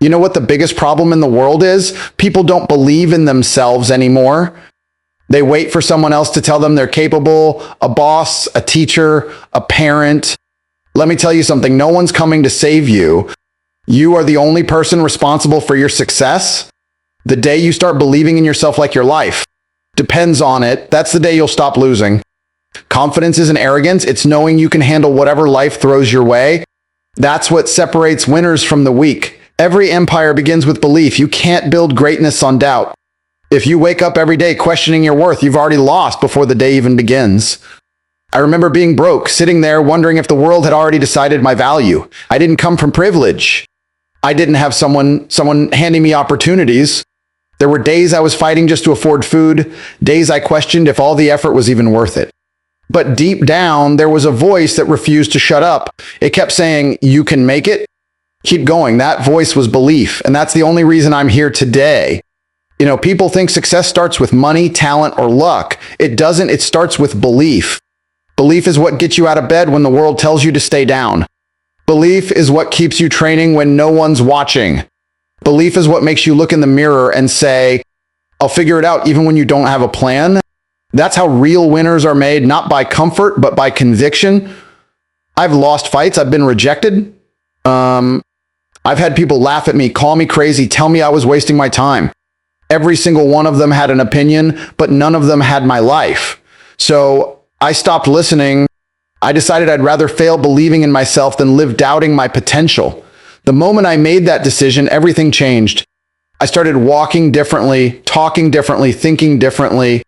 You know what the biggest problem in the world is? People don't believe in themselves anymore. They wait for someone else to tell them they're capable, a boss, a teacher, a parent. Let me tell you something, no one's coming to save you. You are the only person responsible for your success. The day you start believing in yourself like your life depends on it, that's the day you'll stop losing. Confidence isn't arrogance, it's knowing you can handle whatever life throws your way. That's what separates winners from the weak. Every empire begins with belief. You can't build greatness on doubt. If you wake up every day questioning your worth, you've already lost before the day even begins. I remember being broke, sitting there wondering if the world had already decided my value. I didn't come from privilege. I didn't have someone handing me opportunities. There were days I was fighting just to afford food, days I questioned if all the effort was even worth it. But deep down, there was a voice that refused to shut up. It kept saying, "You can make it. Keep going." That voice was belief, and that's the only reason I'm here today. You know, people think success starts with money, talent, or luck. It doesn't. It starts with belief. Belief is what gets you out of bed when the world tells you to stay down. Belief is what keeps you training when no one's watching. Belief is what makes you look in the mirror and say, "I'll figure it out," even when you don't have a plan. That's how real winners are made, not by comfort, but by conviction. I've lost fights. I've been rejected. I've had people laugh at me, call me crazy, tell me I was wasting my time. Every single one of them had an opinion, but none of them had my life. So I stopped listening. I decided I'd rather fail believing in myself than live doubting my potential. The moment I made that decision, everything changed. I started walking differently, talking differently, thinking differently.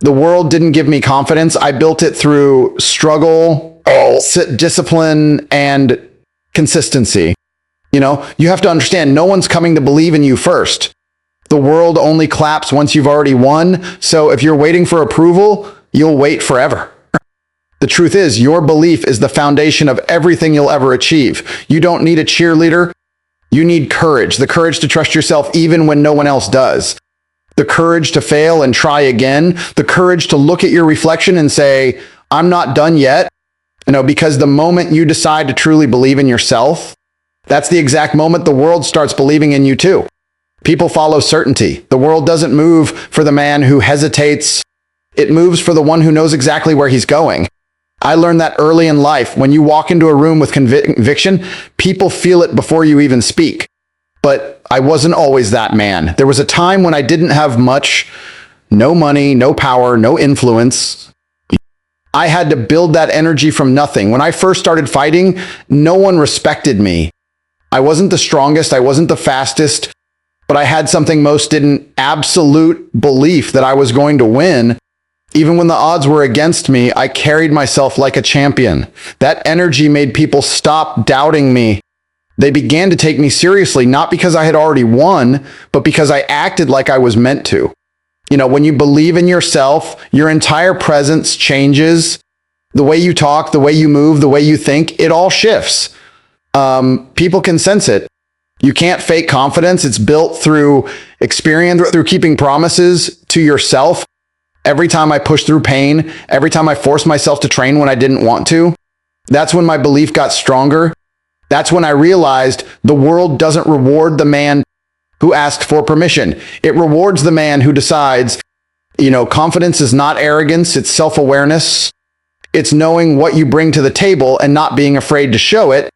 The world didn't give me confidence. I built it through struggle, discipline, and consistency. You know, you have to understand, no one's coming to believe in you first. The world only claps once you've already won. So if you're waiting for approval, you'll wait forever. The truth is, your belief is the foundation of everything you'll ever achieve. You don't need a cheerleader. You need courage, the courage to trust yourself even when no one else does. The courage to fail and try again. The courage to look at your reflection and say, "I'm not done yet." You know, because the moment you decide to truly believe in yourself, that's the exact moment the world starts believing in you too. People follow certainty. The world doesn't move for the man who hesitates. It moves for the one who knows exactly where he's going. I learned that early in life. When you walk into a room with conviction, people feel it before you even speak. But I wasn't always that man. There was a time when I didn't have much, no money, no power, no influence. I had to build that energy from nothing. When I first started fighting, no one respected me. I wasn't the strongest, I wasn't the fastest, but I had something most didn't, absolute belief that I was going to win. Even when the odds were against me, I carried myself like a champion. That energy made people stop doubting me. They began to take me seriously, not because I had already won, but because I acted like I was meant to. You know, when you believe in yourself, your entire presence changes. The way you talk, the way you move, the way you think, it all shifts. People can sense it. You can't fake confidence. It's built through experience, through keeping promises to yourself. Every time I pushed through pain, every time I forced myself to train when I didn't want to, that's when my belief got stronger. That's when I realized the world doesn't reward the man who asks for permission. It rewards the man who decides, you know, confidence is not arrogance, it's self-awareness. It's knowing what you bring to the table and not being afraid to show it.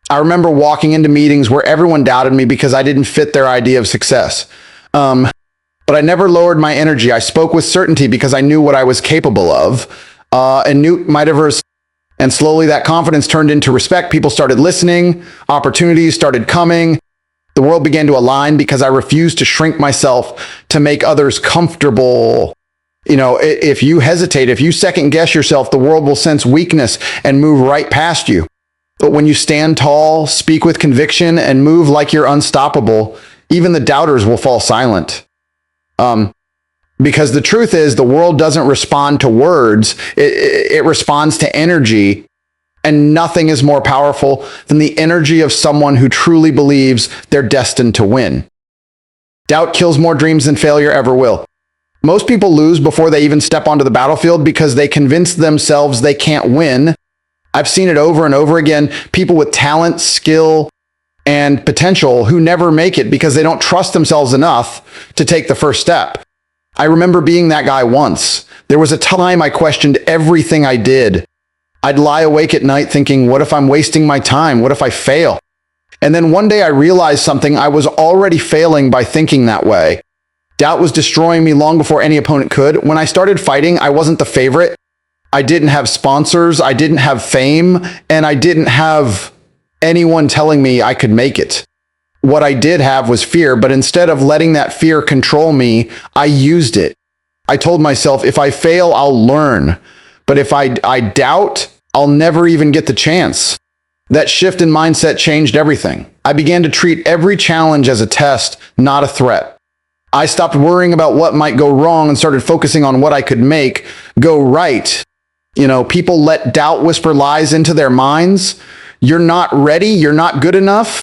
I remember walking into meetings where everyone doubted me because I didn't fit their idea of success. But I never lowered my energy. I spoke with certainty because I knew what I was capable of, and knew my diverse. And slowly that confidence turned into respect. People started listening. Opportunities started coming. The world began to align because I refused to shrink myself to make others comfortable. You know, if you hesitate, if you second guess yourself, the world will sense weakness and move right past you. But when you stand tall, speak with conviction, and move like you're unstoppable, even the doubters will fall silent. Because the truth is, the world doesn't respond to words, it responds to energy. And nothing is more powerful than the energy of someone who truly believes they're destined to win. Doubt kills more dreams than failure ever will. Most people lose before they even step onto the battlefield because they convince themselves they can't win. I've seen it over and over again. People with talent, skill, and potential who never make it because they don't trust themselves enough to take the first step. I remember being that guy once. There was a time I questioned everything I did. I'd lie awake at night thinking, what if I'm wasting my time? What if I fail? And then one day I realized something. I was already failing by thinking that way. Doubt was destroying me long before any opponent could. When I started fighting, I wasn't the favorite. I didn't have sponsors. I didn't have fame. And I didn't have anyone telling me I could make it. What I did have was fear, but instead of letting that fear control me, I used it. I told myself, if I fail, I'll learn. But if I doubt, I'll never even get the chance. That shift in mindset changed everything. I began to treat every challenge as a test, not a threat. I stopped worrying about what might go wrong and started focusing on what I could make go right. People let doubt whisper lies into their minds. You're not ready. You're not good enough.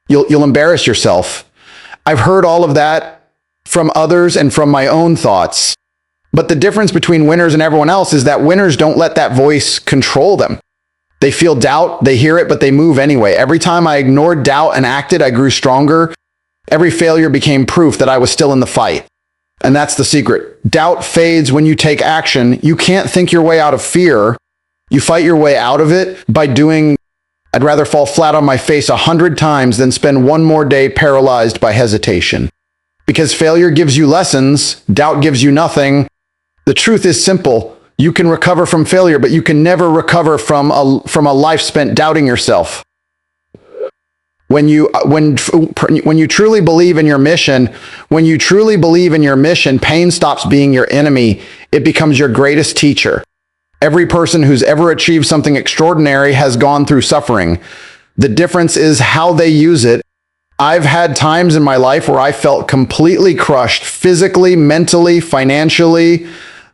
You'll embarrass yourself. I've heard all of that from others and from my own thoughts. But the difference between winners and everyone else is that winners don't let that voice control them. They feel doubt, they hear it, but they move anyway. Every time I ignored doubt and acted, I grew stronger. Every failure became proof that I was still in the fight. And that's the secret. Doubt fades when you take action. You can't think your way out of fear. You fight your way out of it by doing. I'd rather fall flat on my face 100 times than spend one more day paralyzed by hesitation. Because failure gives you lessons, doubt gives you nothing. The truth is simple. You can recover from failure, but you can never recover from a life spent doubting yourself. When you truly believe in your mission, pain stops being your enemy. It becomes your greatest teacher. Every person who's ever achieved something extraordinary has gone through suffering. The difference is how they use it. I've had times in my life where I felt completely crushed, physically, mentally, financially.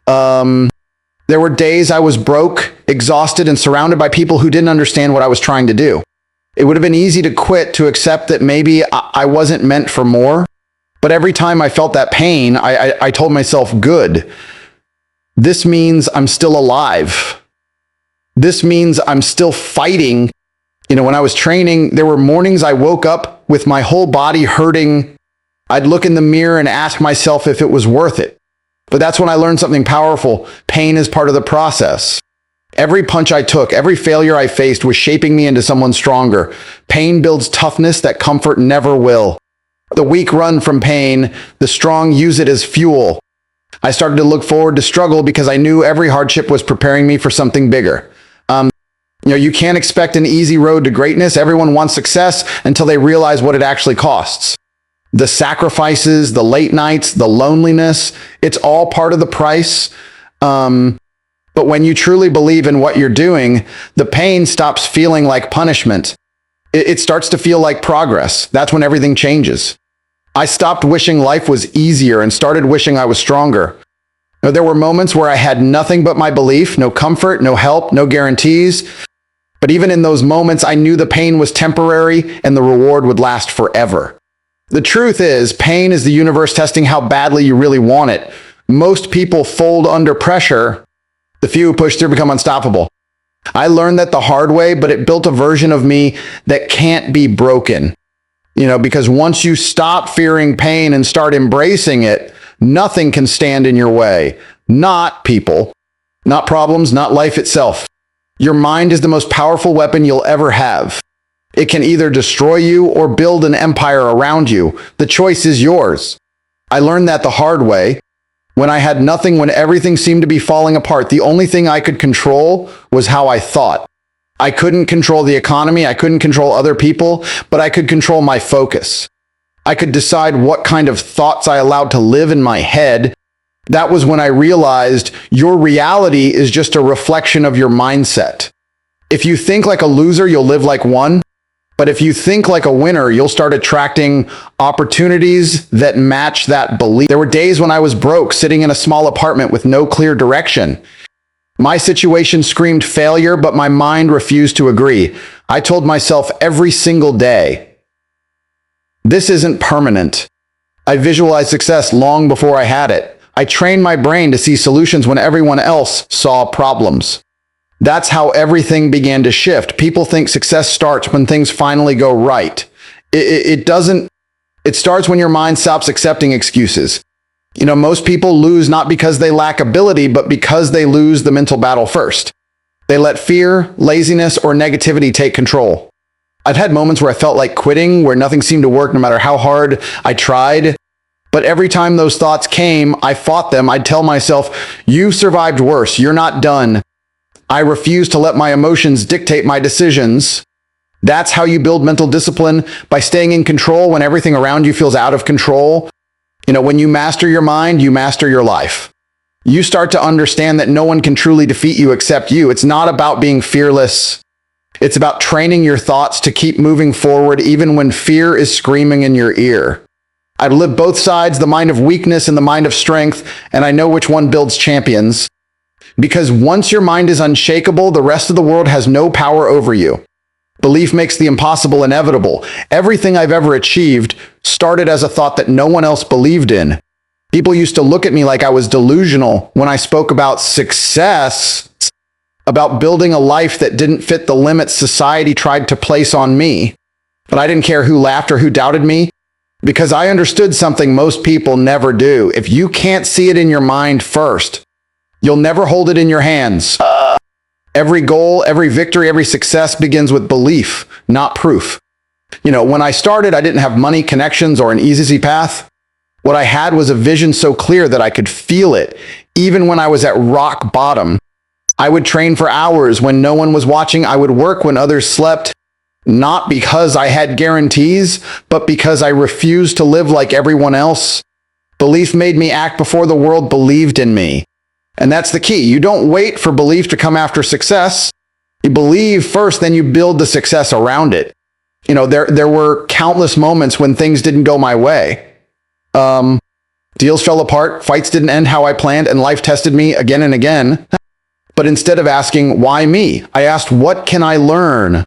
There were days I was broke, exhausted, and surrounded by people who didn't understand what I was trying to do. It would have been easy to quit, to accept that maybe I wasn't meant for more. But every time I felt that pain, I told myself, good. This means I'm still alive. This means I'm still fighting. When I was training, there were mornings I woke up with my whole body hurting. I'd look in the mirror and ask myself if it was worth it. But that's when I learned something powerful. Pain is part of the process. Every punch I took, every failure I faced was shaping me into someone stronger. Pain builds toughness that comfort never will. The weak run from pain, the strong use it as fuel. I started to look forward to struggle because I knew every hardship was preparing me for something bigger. You can't expect an easy road to greatness. Everyone wants success until they realize what it actually costs. The sacrifices, the late nights, the loneliness, it's all part of the price. But when you truly believe in what you're doing, the pain stops feeling like punishment. It starts to feel like progress. That's when everything changes. I stopped wishing life was easier and started wishing I was stronger. There were moments where I had nothing but my belief, no comfort, no help, no guarantees. But even in those moments, I knew the pain was temporary and the reward would last forever. The truth is, pain is the universe testing how badly you really want it. Most people fold under pressure. The few who push through become unstoppable. I learned that the hard way, but it built a version of me that can't be broken. Because once you stop fearing pain and start embracing it, nothing can stand in your way. Not people, not problems, not life itself. Your mind is the most powerful weapon you'll ever have. It can either destroy you or build an empire around you. The choice is yours. I learned that the hard way. When I had nothing, when everything seemed to be falling apart, the only thing I could control was how I thought. I couldn't control the economy, I couldn't control other people, but I could control my focus. I could decide what kind of thoughts I allowed to live in my head. That was when I realized your reality is just a reflection of your mindset. If you think like a loser, you'll live like one. But if you think like a winner, you'll start attracting opportunities that match that belief. There were days when I was broke, sitting in a small apartment with no clear direction. My situation screamed failure, but my mind refused to agree. I told myself every single day, this isn't permanent. I visualized success long before I had it. I trained my brain to see solutions when everyone else saw problems. That's how everything began to shift. People think success starts when things finally go right. It doesn't, it starts when your mind stops accepting excuses. Most people lose not because they lack ability, but because they lose the mental battle first. They let fear, laziness, or negativity take control. I've had moments where I felt like quitting, where nothing seemed to work no matter how hard I tried. But every time those thoughts came, I fought them. I'd tell myself, "You've survived worse. You're not done." I refuse to let my emotions dictate my decisions. That's how you build mental discipline, by staying in control when everything around you feels out of control. When you master your mind, you master your life. You start to understand that no one can truly defeat you except you. It's not about being fearless. It's about training your thoughts to keep moving forward even when fear is screaming in your ear. I've lived both sides, the mind of weakness and the mind of strength, and I know which one builds champions. Because once your mind is unshakable, the rest of the world has no power over you. Belief makes the impossible inevitable. Everything I've ever achieved started as a thought that no one else believed in. People used to look at me like I was delusional when I spoke about success, about building a life that didn't fit the limits society tried to place on me. But I didn't care who laughed or who doubted me, because I understood something most people never do. If you can't see it in your mind first, you'll never hold it in your hands. Every goal, every victory, every success begins with belief, not proof. When I started, I didn't have money, connections, or an easy path. What I had was a vision so clear that I could feel it, even when I was at rock bottom. I would train for hours when no one was watching. I would work when others slept, not because I had guarantees, but because I refused to live like everyone else. Belief made me act before the world believed in me. And that's the key. You don't wait for belief to come after success. You believe first, then you build the success around it. There were countless moments when things didn't go my way. Deals fell apart, fights didn't end how I planned, and life tested me again and again. But instead of asking, why me? I asked, what can I learn?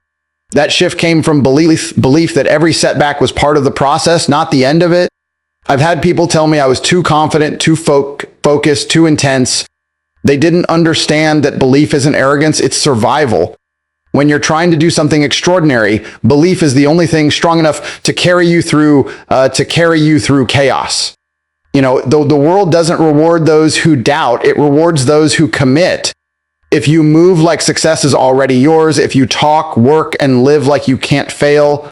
That shift came from belief that every setback was part of the process, not the end of it. I've had people tell me I was too confident, too focused, too intense. They didn't understand that belief isn't arrogance, it's survival. When you're trying to do something extraordinary, belief is the only thing strong enough to carry you through chaos. The world doesn't reward those who doubt, it rewards those who commit. If you move like success is already yours, if you talk, work, and live like you can't fail,